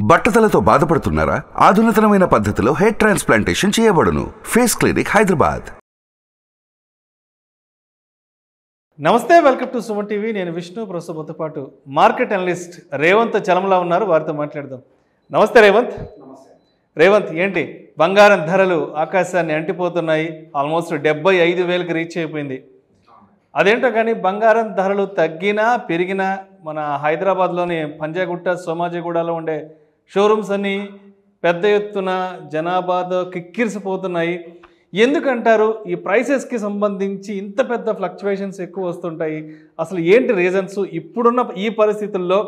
బట్టతలతో బాధపడుతున్నారా? ఆధునితనమైన పద్ధతిలో hair transplantation చేయబడును. Face clinic, Hyderabad. నమస్తే, వెల్కమ్ టు సుమన్ టీవీ. నేను విష్ణు. ప్రస్తుతంతో పాటు మార్కెట్ అనలిస్ట్ రేవంత్ చలమలా ఉన్నారు. వారితో మాట్లాడదాం. నమస్తే రేవంత్. రేవంత్, ఏంటి బంగారం ధరలు ఆకాశాన్ని అంటిపోతున్నాయి. ఆల్మోస్ట్ 75,000కి రీచ్ అయిపోయింది. అదేంటో కానీ బంగారం ధరలు తగ్గినా పెరిగినా మన హైదరాబాద్లోని పంజాగుట్ట, సోమాజిగూడలో ఉండే షోరూమ్స్ అన్నీ పెద్ద ఎత్తున జనాభాతో కిక్కిరిసిపోతున్నాయి. ఎందుకంటారు ఈ ప్రైసెస్కి సంబంధించి ఇంత పెద్ద ఫ్లక్చువేషన్స్ ఎక్కువ వస్తుంటాయి? అసలు ఏంటి రీజన్స్? ఇప్పుడున్న ఈ పరిస్థితుల్లో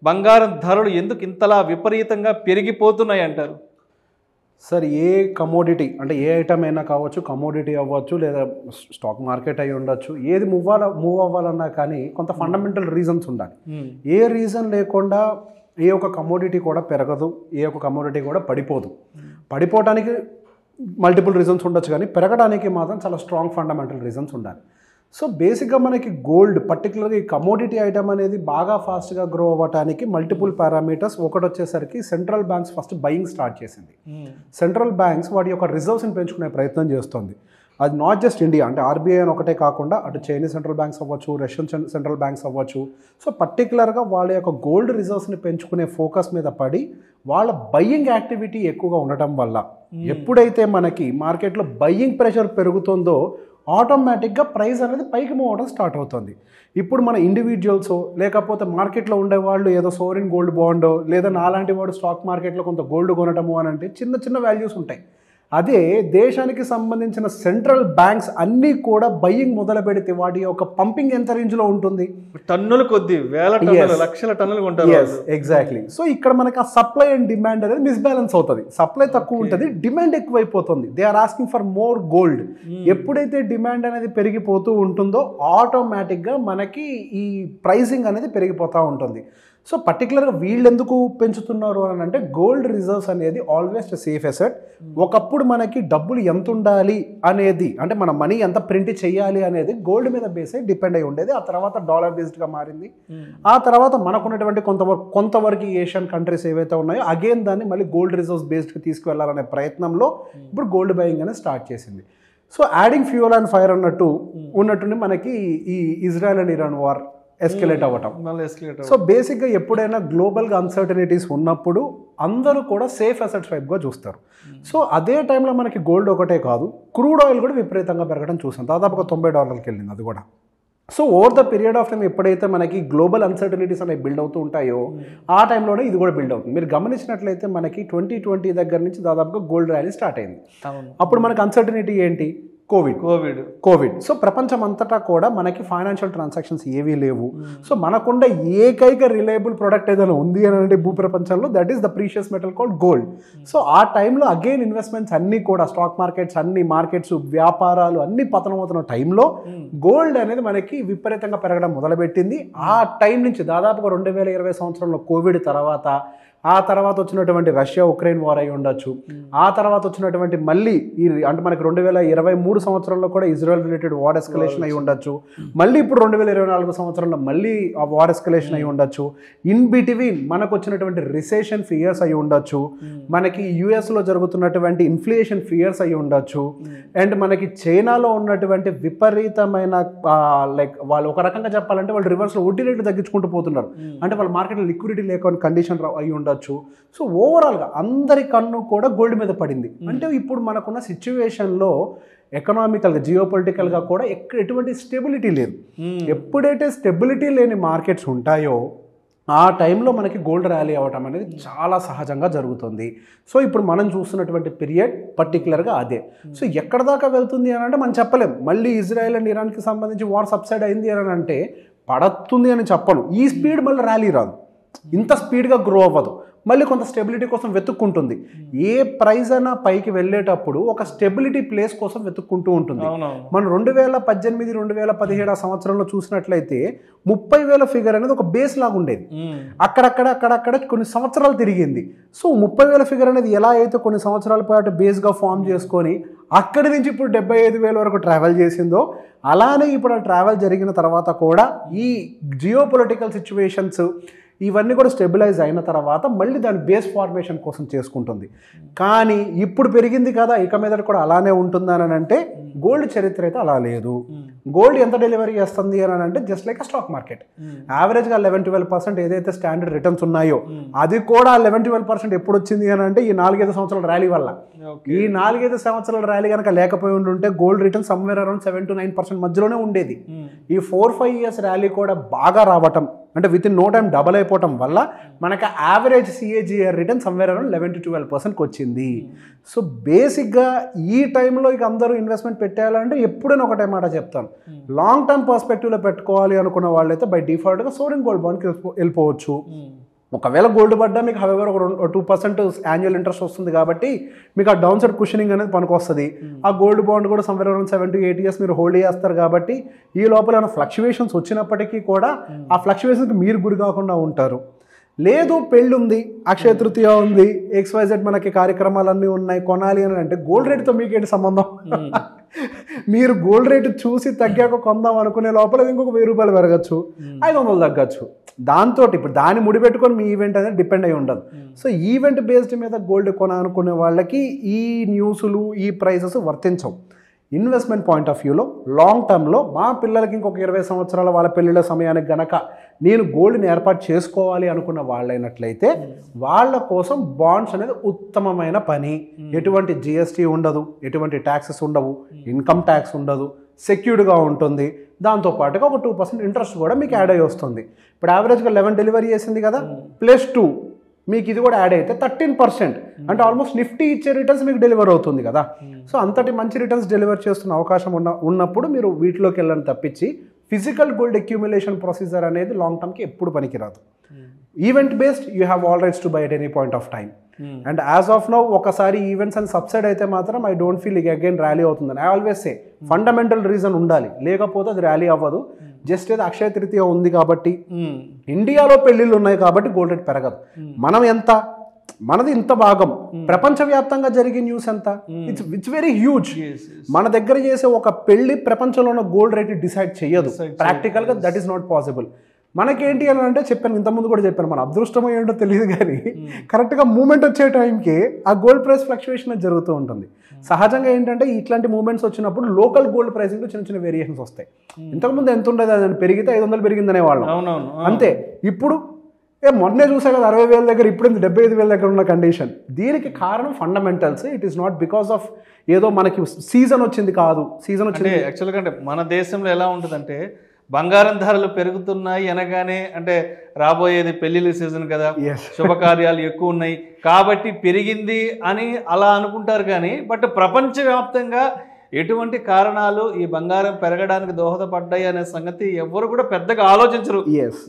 బంగారం ధరలు ఎందుకు ఇంతలా విపరీతంగా పెరిగిపోతున్నాయి అంటారు? సార్, ఏ కమోడిటీ అంటే ఏ ఐటమ్ అయినా కావచ్చు, కమోడిటీ అవ్వచ్చు లేదా స్టాక్ మార్కెట్ అయి ఉండొచ్చు, ఏది మూవ్ అవ్వాలన్నా కానీ కొంత ఫండమెంటల్ రీజన్స్ ఉండాలి. ఏ రీజన్ లేకుండా ఏ ఒక కమోడిటీ కూడా పెరగదు, ఏ ఒక కమోడిటీ కూడా పడిపోదు. పడిపోవడానికి మల్టిపుల్ రీజన్స్ ఉండొచ్చు, కానీ పెరగడానికి మాత్రం చాలా స్ట్రాంగ్ ఫండమెంటల్ రీజన్స్ ఉండాలి. సో బేసిక్గా మనకి గోల్డ్, పర్టికులర్గా ఈ కమోడిటీ ఐటమ్ అనేది బాగా ఫాస్ట్గా గ్రో అవ్వడానికి మల్టిపుల్ పారామీటర్స్. ఒకటి వచ్చేసరికి central banks first buying start చేసింది. సెంట్రల్ బ్యాంక్స్ వాటి యొక్క రిజర్వ్స్ని పెంచుకునే ప్రయత్నం చేస్తుంది. అది నాట్ జస్ట్ ఇండియా, అంటే ఆర్బీఐ అని ఒకటే కాకుండా అటు చైనీస్ సెంట్రల్ బ్యాంక్స్ అవ్వచ్చు, రష్యన్ సెంట్రల్ బ్యాంక్స్ అవ్వచ్చు. సో పర్టికులర్గా వాళ్ళ యొక్క గోల్డ్ రిజర్వ్స్ని పెంచుకునే ఫోకస్ మీద పడి వాళ్ళ బయ్యింగ్ యాక్టివిటీ ఎక్కువగా ఉండటం వల్ల ఎప్పుడైతే మనకి మార్కెట్లో బయ్యింగ్ ప్రెషర్ పెరుగుతుందో ఆటోమేటిక్గా ప్రైస్ అనేది పైకి మూవ్ అవడం స్టార్ట్ అవుతుంది. ఇప్పుడు మన ఇండివిజువల్స్ లేకపోతే మార్కెట్లో ఉండేవాళ్ళు ఏదో సోవరిన్ గోల్డ్ బాండో లేదా నాలాంటి వాడు స్టాక్ మార్కెట్లో కొంత గోల్డ్ కొనటము అని అంటే చిన్న చిన్న వాల్యూస్ ఉంటాయి. అదే దేశానికి సంబంధించిన సెంట్రల్ బ్యాంక్స్ అన్నీ కూడా బయ్యింగ్ మొదలు పెడితే వాటి యొక్క పంపింగ్ ఎంత రేంజ్లో ఉంటుంది? టన్నులు కొద్ది, వేల టన్నులు, లక్షల టన్నులు కొంటారు. ఎగ్జాక్ట్లీ. సో ఇక్కడ మనకి ఆ సప్లై అండ్ డిమాండ్ అనేది మిస్బ్యాలెన్స్ అవుతుంది. సప్లై తక్కువ ఉంటుంది, డిమాండ్ ఎక్కువైపోతుంది. They are asking for more gold. ఎప్పుడైతే డిమాండ్ అనేది పెరిగిపోతూ ఉంటుందో ఆటోమేటిక్గా మనకి ఈ ప్రైసింగ్ అనేది పెరిగిపోతూ ఉంటుంది. సో పర్టికులర్గా వీళ్ళు ఎందుకు పెంచుతున్నారు అని అంటే గోల్డ్ రిజర్వ్స్ అనేది ఆల్వేస్ సేఫ్ అసెట్. ఒకప్పుడు మనకి డబ్బులు ఎంత ఉండాలి అనేది, అంటే మన మనీ ఎంత ప్రింట్ చేయాలి అనేది గోల్డ్ మీద బేస్ అయి డిపెండ్ అయి ఉండేది. ఆ తర్వాత డాలర్ బేస్డ్గా మారింది. ఆ తర్వాత మనకున్నటువంటి కొంతవరకు ఏషియన్ కంట్రీస్ ఏవైతే ఉన్నాయో అగైన్ దాన్ని మళ్ళీ గోల్డ్ రిజర్వ్స్ బేస్డ్గా తీసుకువెళ్ళాలనే ప్రయత్నంలో ఇప్పుడు గోల్డ్ బయింగ్ అనేది స్టార్ట్ చేసింది. So adding fuel and fire ఉన్నట్టుండి మనకి ఈ Israel and Iran war escalate అవ్వటం. సో బేసిక్గా ఎప్పుడైనా గ్లోబల్గా అన్సర్టనిటీస్ ఉన్నప్పుడు అందరూ కూడా సేఫ్ అసెట్స్ వైపుగా చూస్తారు. సో అదే టైంలో మనకి గోల్డ్ ఒకటే కాదు, క్రూడ్ ఆయిల్ కూడా విపరీతంగా పెరగడం చూసాం. దాదాపుగా $90 వెళ్ళింది అది కూడా. So over the period of time ఎప్పుడైతే మనకి గ్లోబల్ అన్సర్టనిటీస్ అనేవి బిల్డ్ అవుతూ ఉంటాయో ఆ టైంలోనే ఇది కూడా బిల్డ్ అవుతుంది. మీరు గమనించినట్లయితే మనకి 2020 దగ్గర నుంచి దాదాపుగా గోల్డ్ ర్యాలీ స్టార్ట్ అయింది. అప్పుడు మనకి అన్సర్టనిటీ ఏంటి? కోవిడ్. సో ప్రపంచం అంతటా కూడా మనకి ఫైనాన్షియల్ ట్రాన్సాక్షన్స్ ఏవీ లేవు. సో మనకుండా ఏకైక రిలయబుల్ ప్రోడక్ట్ ఏదైనా ఉంది అని అంటే భూప్రపంచంలో that is the precious metal called gold. So ఆ టైంలో అగైన్ ఇన్వెస్ట్మెంట్స్ అన్నీ కూడా స్టాక్ మార్కెట్స్, అన్ని మార్కెట్స్, వ్యాపారాలు అన్ని పతనమవుతున్న టైంలో గోల్డ్ అనేది మనకి విపరీతంగా పెరగడం మొదలుపెట్టింది. ఆ టైం నుంచి దాదాపుగా 2020 సంవత్సరంలో కోవిడ్ తర్వాత, ఆ తర్వాత వచ్చినటువంటి రష్యా ఉక్రెయిన్ వార్ అయి ఉండొచ్చు, ఆ తర్వాత వచ్చినటువంటి మళ్ళీ అంటే మనకి 2023 సంవత్సరంలో కూడా ఇజ్రాయెల్ రిలేటెడ్ వార్ ఎస్కలేషన్ అయి ఉండొచ్చు, మళ్ళీ ఇప్పుడు 2024 సంవత్సరంలో మళ్ళీ ఆ వార్ ఎస్కలేషన్ అయి ఉండొచ్చు. ఇన్ బిట్వీన్ మనకు వచ్చినటువంటి రిసెషన్ ఫియర్స్ అయి ఉండొచ్చు, మనకి యుఎస్లో జరుగుతున్నటువంటి ఇన్ఫ్లేషన్ ఫియర్స్ అయి ఉండొచ్చు, అండ్ మనకి చైనాలో ఉన్నటువంటి విపరీతమైన లైక్ వాళ్ళు ఒక రకంగా చెప్పాలంటే వాళ్ళు రివర్స్లో వడ్డీ రేట్లు తగ్గించుకుంటూ పోతున్నారు. అంటే వాళ్ళ మార్కెట్లో లిక్విడిటీ లేని కండిషన్ అయి ఉండొచ్చు. సో ఓవరాల్గా అందరి కన్ను కూడా గోల్డ్ మీద పడింది. అంటే ఇప్పుడు మనకున్న సిచ్యువేషన్లో ఎకనామికల్గా, జియోపొలిటికల్గా కూడా ఎటువంటి స్టెబిలిటీ లేదు. ఎప్పుడైతే స్టెబిలిటీ లేని మార్కెట్స్ ఉంటాయో ఆ టైంలో మనకి గోల్డ్ ర్యాలీ అవ్వటం అనేది చాలా సహజంగా జరుగుతుంది. సో ఇప్పుడు మనం చూస్తున్నటువంటి పీరియడ్ పర్టికులర్గా అదే. సో ఎక్కడ దాకా వెళ్తుంది అని అంటే మనం చెప్పలేం. మళ్ళీ ఇజ్రాయెల్ అండ్ ఇరాన్కి సంబంధించి వార్ సబ్సైడ్ అయింది అని అంటే పడుతుంది అని చెప్పను. ఈ స్పీడ్ మళ్ళీ ర్యాలీ రాదు, ఇంత స్పీడ్గా గ్రో అవ్వదు. మళ్ళీ కొంత స్టెబిలిటీ కోసం వెతుక్కుంటుంది. ఏ ప్రైస్ అయినా పైకి వెళ్ళేటప్పుడు ఒక స్టెబిలిటీ ప్లేస్ కోసం వెతుక్కుంటూ ఉంటుంది. మనం 2018, 2017 సంవత్సరంలో చూసినట్లయితే 30,000 ఫిగర్ అనేది ఒక బేస్ లాగా ఉండేది. అక్కడక్కడ కొన్ని సంవత్సరాలు తిరిగింది. సో 30,000 ఫిగర్ అనేది ఎలా అయితే కొన్ని సంవత్సరాల పాటు బేస్గా ఫామ్ చేసుకొని అక్కడి నుంచి ఇప్పుడు 75,000 వరకు ట్రావెల్ చేసిందో అలానే ఇప్పుడు ఆ ట్రావెల్ జరిగిన తర్వాత కూడా ఈ జియోపొలిటికల్ సిచ్యువేషన్స్, ఇవన్నీ కూడా స్టెబిలైజ్ అయిన తర్వాత మళ్ళీ దాని బేస్ ఫార్మేషన్ కోసం చేసుకుంటుంది. కానీ ఇప్పుడు పెరిగింది కదా ఇక మీద కూడా అలానే ఉంటుందని అంటే గోల్డ్ చరిత్ర అయితే అలా లేదు. గోల్డ్ ఎంత డెలివరీ చేస్తుంది అని అంటే జస్ట్ లైక్ స్టాక్ మార్కెట్ యావరేజ్గా 11-12% ఏదైతే స్టాండర్డ్ రిటర్న్స్ ఉన్నాయో అది కూడా 11-12% ఎప్పుడు వచ్చింది అని అంటే ఈ 4-5 సంవత్సరాల ర్యాలీ వల్ల. ఈ 4-5 సంవత్సరాల ర్యాలీ కనుక లేకపోయి ఉంటే గోల్డ్ రిటర్న్ సమ్వేర్ అరౌండ్ 7-9% మధ్యలోనే ఉండేది. ఈ 4-5 ఇయర్స్ ర్యాలీ కూడా బాగా రావటం అంటే within no time double అయిపోవటం వల్ల మనకు average CAGR return somewhere around 11-12%కి వచ్చింది. సో బేసిక్గా ఈ టైంలో ఇక అందరూ ఇన్వెస్ట్మెంట్ పెట్టేయాలంటే ఎప్పుడైనా ఒకటే మాట చెప్తాను, లాంగ్ టర్మ్ పర్స్పెక్టివ్లో పెట్టుకోవాలి అనుకున్న వాళ్ళైతే బై డిఫాల్ట్గా సోవరెన్ గోల్డ్ బాండ్కి వెళ్ళిపోవచ్చు. ఒకవేళ గోల్డ్ పడ్డా మీకు హవెవర్ ఒక 2% యాన్యువల్ ఇంట్రెస్ట్ వస్తుంది కాబట్టి మీకు ఆ డౌన్ సైడ్ కుషనింగ్ అనేది పనికొస్తుంది. ఆ గోల్డ్ బాండ్ కూడా సమ్వేర్ అరౌండ్ 7-8 ఇయర్స్ మీరు హోల్డ్ చేస్తారు కాబట్టి ఈ లోపల ఏమైనా ఫ్లక్చువేషన్స్ వచ్చినప్పటికీ కూడా ఆ ఫ్లక్చువేషన్కి మీరు గురి కాకుండా ఉంటారు. లేదు పెళ్ళి ఉంది, అక్షయ తృతీయ ఉంది, XYZ మనకి కార్యక్రమాలన్నీ ఉన్నాయి, కొనాలి అని అంటే గోల్డ్ రేట్తో మీకేంటి సంబంధం? మీరు గోల్డ్ రేటు చూసి తగ్గాక కొందాం అనుకునే లోపల ఇంకొక 1000 రూపాయలు పెరగచ్చు, 500 తగ్గచ్చు. దాంతో ఇప్పుడు దాన్ని ముడిపెట్టుకొని మీ ఈవెంట్ అనేది డిపెండ్ అయి ఉండదు. సో ఈవెంట్ బేస్డ్ మీద గోల్డ్ కొనాలనుకునే వాళ్ళకి ఈ న్యూస్లు ఈ ప్రైసెస్ వర్తించవు. ఇన్వెస్ట్మెంట్ పాయింట్ ఆఫ్ వ్యూలో లాంగ్ టర్మ్లో మా పిల్లలకి ఇంకొక 20 సంవత్సరాల వాళ్ళ పెళ్ళిళ్ళ సమయానికి గనక నేను గోల్డ్ని ఏర్పాటు చేసుకోవాలి అనుకున్న వాళ్ళైనట్లయితే వాళ్ళ కోసం బాండ్స్ అనేది ఉత్తమమైన పని. ఎటువంటి GST ఉండదు, ఎటువంటి ట్యాక్సెస్ ఉండవు, ఇన్కమ్ ట్యాక్స్ ఉండదు, సెక్యూర్డ్గా ఉంటుంది. దాంతోపాటుగా ఒక 2% ఇంట్రెస్ట్ కూడా మీకు యాడ్ అయ్యి వస్తుంది. ఇప్పుడు యావరేజ్గా 11 డెలివరీ చేసింది కదా, +2 మీకు ఇది కూడా యాడ్ అయితే 13%, అంటే ఆల్మోస్ట్ నిఫ్టీ ఇచ్చే రిటర్న్స్ మీకు డెలివర్ అవుతుంది కదా. సో అంతటి మంచి రిటర్న్స్ డెలివర్ చేస్తున్న అవకాశం ఉన్నప్పుడు మీరు వీటిలోకి వెళ్ళని తప్పించి ఫిజికల్ గోల్డ్ అక్యూములేషన్ ప్రొసీజర్ అనేది లాంగ్ టర్మ్కి ఎప్పుడు పనికిరాదు. Event based you have all rights to buy at any point of time. And as of now ఒకసారి ఈవెంట్స్ అని సబ్సైడ్ అయితే మాత్రం I don't feel again rally అవుతుందని. I always say fundamental reason ఉండాలి, లేకపోతే అది ర్యాలీ అవ్వదు. జస్ట్ ఏదో అక్షయ తృతీయ ఉంది కాబట్టి ఇండియాలో పెళ్ళిళ్ళు ఉన్నాయి కాబట్టి గోల్డ్ రేట్ పెరగదు. మనది ఇంత భాగం ప్రపంచవ్యాప్తంగా జరిగే న్యూస్ ఎంత, ఇట్స్ వెరీ హ్యూజ్. మన దగ్గర చేసే ఒక పెళ్లి ప్రపంచంలో ఉన్న గోల్డ్ రేట్ డిసైడ్ చేయదు ప్రాక్టికల్గా. That is not possible. మనకేంటి అని అంటే చెప్పాను, ఇంతకుముందు కూడా చెప్పాను, మన అదృష్టం ఏంటో తెలియదు కానీ కరెక్ట్గా మూమెంట్ వచ్చే టైంకి ఆ గోల్డ్ ప్రైస్ ఫ్లక్చువేషన్ జరుగుతూ ఉంటుంది. సహజంగా ఏంటంటే ఇట్లాంటి మూమెంట్స్ వచ్చినప్పుడు లోకల్ గోల్డ్ ప్రైసింగ్లో చిన్న చిన్న వేరియేషన్స్ వస్తాయి. ఇంతకుముందు ఎంత ఉండేది, అది పెరిగితే 500 పెరిగిందనే వాళ్ళం అంతే. ఇప్పుడు మొన్నే చూసా కదా 60,000 దగ్గర, ఇప్పుడు 75,000 దగ్గర ఉన్న కండిషన్. దీనికి కారణం fundamentals. It is not because of ఏదో మనకి సీజన్ వచ్చింది కాదు. సీజన్ వచ్చింది యాక్చువల్గా అంటే మన దేశంలో ఎలా ఉంటుందంటే బంగారం ధరలు పెరుగుతున్నాయి అనగానే అంటే రాబోయేది పెళ్లిళ్ళ సీజన్ కదా, శుభకార్యాలు ఎక్కువ ఉన్నాయి కాబట్టి పెరిగింది అని అలా అనుకుంటారు. కానీ బట్ ప్రపంచవ్యాప్తంగా ఎటువంటి కారణాలు ఈ బంగారం పెరగడానికి దోహదపడ్డాయి అనే సంగతి ఎవరు కూడా పెద్దగా ఆలోచించరు.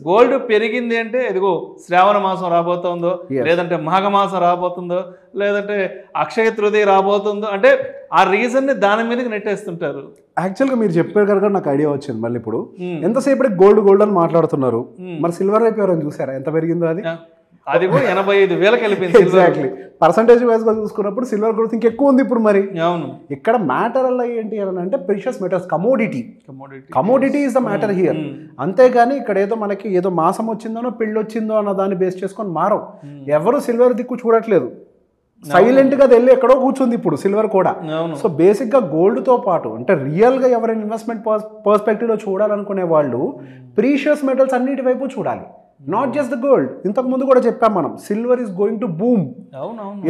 గోల్డ్ పెరిగింది అంటే ఇదిగో శ్రావణ మాసం రాబోతుందో, లేదంటే మాఘమాసం రాబోతుందో, లేదంటే అక్షయ తృతీయ రాబోతుందో, అంటే ఆ రీజన్ ని దాని మీదకి నెట్టేస్తుంటారు. యాక్చువల్గా మీరు చెప్పారు కనుక నాకు ఐడియా వచ్చింది. మళ్ళీ ఇప్పుడు ఎంతసేపు గోల్డ్ అని మాట్లాడుతున్నారు, మరి సిల్వర్ రేట్ ఎవరైనా చూసారా ఎంత పెరిగిందో? అది కూడా 85,000కి వెళ్ళిపోయింది. ఎగ్జాక్ట్లీ. పర్సంటేజ్ వైజ్ గా చూసుకున్నప్పుడు సిల్వర్ గ్రోత్ ఇంకెక్కువ ఉంది ఇప్పుడు. మరి అవును, ఇక్కడ మ్యాటర్ అలా ఏంటి అని అంటే precious metals, commodity is the matter here. అంతేగాని ఇక్కడ ఏదో మనకి ఏదో మాసం వచ్చిందనో పెళ్ళి వచ్చిందో అన్న దాన్ని బేస్ చేసుకొని మారవు. ఎవరు సిల్వర్ దిక్కు చూడట్లేదు, సైలెంట్ గా వెళ్ళి ఎక్కడో కూర్చుంది ఇప్పుడు సిల్వర్ కూడా. సో బేసిక్ గా గోల్డ్ తో పాటు అంటే రియల్ గా ఎవరైనా ఇన్వెస్ట్మెంట్ పర్స్పెక్టివ్ లో చూడాలనుకునే వాళ్ళు ప్రీషియస్ మెటల్స్ అన్నిటి వైపు చూడాలి, నాట్ జస్ట్ ద గోల్డ్. ఇంతకు ముందు కూడా చెప్పాం మనం, silver is going to boom.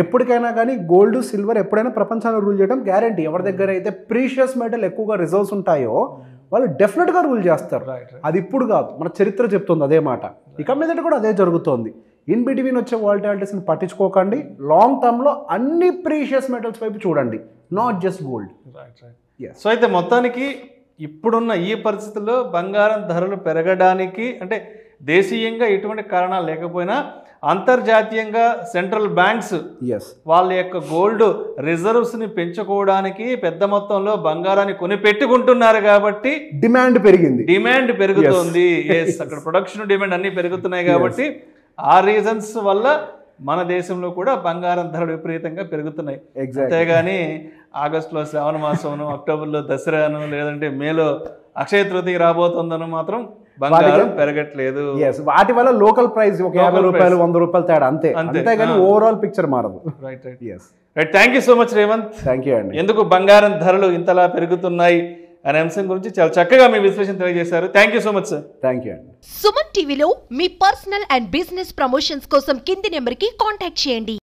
ఎప్పటికైనా కానీ గోల్డ్ సిల్వర్ ఎప్పుడైనా ప్రపంచాన్ని రూల్ చేయడం గ్యారంటీ. ఎవరి దగ్గర అయితే ప్రీషియస్ మెటల్ ఎక్కువగా రిజర్వ్స్ ఉంటాయో వాళ్ళు డెఫినెట్గా రూల్ చేస్తారు. అది ఇప్పుడు కాదు, మన చరిత్ర చెప్తుంది అదే మాట. ఇక మీదట కూడా అదే జరుగుతోంది. ఇన్ బిట్వీన్ వచ్చే వాలటాలిటీస్ని పట్టించుకోకండి. లాంగ్ టర్మ్లో అన్ని ప్రీషియస్ మెటల్స్ వైపు చూడండి, నాట్ జస్ట్ గోల్డ్. సో అయితే మొత్తానికి ఇప్పుడున్న ఈ పరిస్థితుల్లో బంగారం ధరలు పెరగడానికి అంటే దేశీయంగా ఎటువంటి కారణాలు లేకపోయినా అంతర్జాతీయంగా సెంట్రల్ బ్యాంక్స్ వాళ్ళ యొక్క గోల్డ్ రిజర్వ్స్ని పెంచుకోవడానికి పెద్ద మొత్తంలో బంగారాన్ని కొని పెట్టుకుంటున్నారు కాబట్టి డిమాండ్ పెరుగుతుంది. అక్కడ ప్రొడక్షన్ డిమాండ్ అన్నీ పెరుగుతున్నాయి కాబట్టి ఆ రీజన్స్ వల్ల మన దేశంలో కూడా బంగారం ధరలు విపరీతంగా పెరుగుతున్నాయి. అంతేగాని ఆగస్టులో శ్రావణ మాసంను, అక్టోబర్లో దసరాను, లేదంటే మేలో అక్షయ తృతీయ రాబోతుందను మాత్రం బంగారం పెరగట్లేదు. వాటి వల్ల లోకల్ ప్రైస్ ఒక 50 రూపాయలు 100 రూపాయలు తేడా అంతే, అంతేగాని ఓవరాల్ పిక్చర్ మారదు. Right right right. Thank you so much Revanth. Thank you అండి. ఎందుకు బంగారం ధరలు ఇంతలా పెరుగుతున్నాయి అనే అంశం గురించి చాలా చక్కగా మీ విశ్లేషణ తెలియజేశారు. Thank you so much sir. Thank you అండి. సుమన్ టీవీలో మీ పర్సనల్ అండ్ బిజినెస్ ప్రమోషన్స్ కోసం కింది నెంబర్కి కాంటాక్ట్ చేయండి.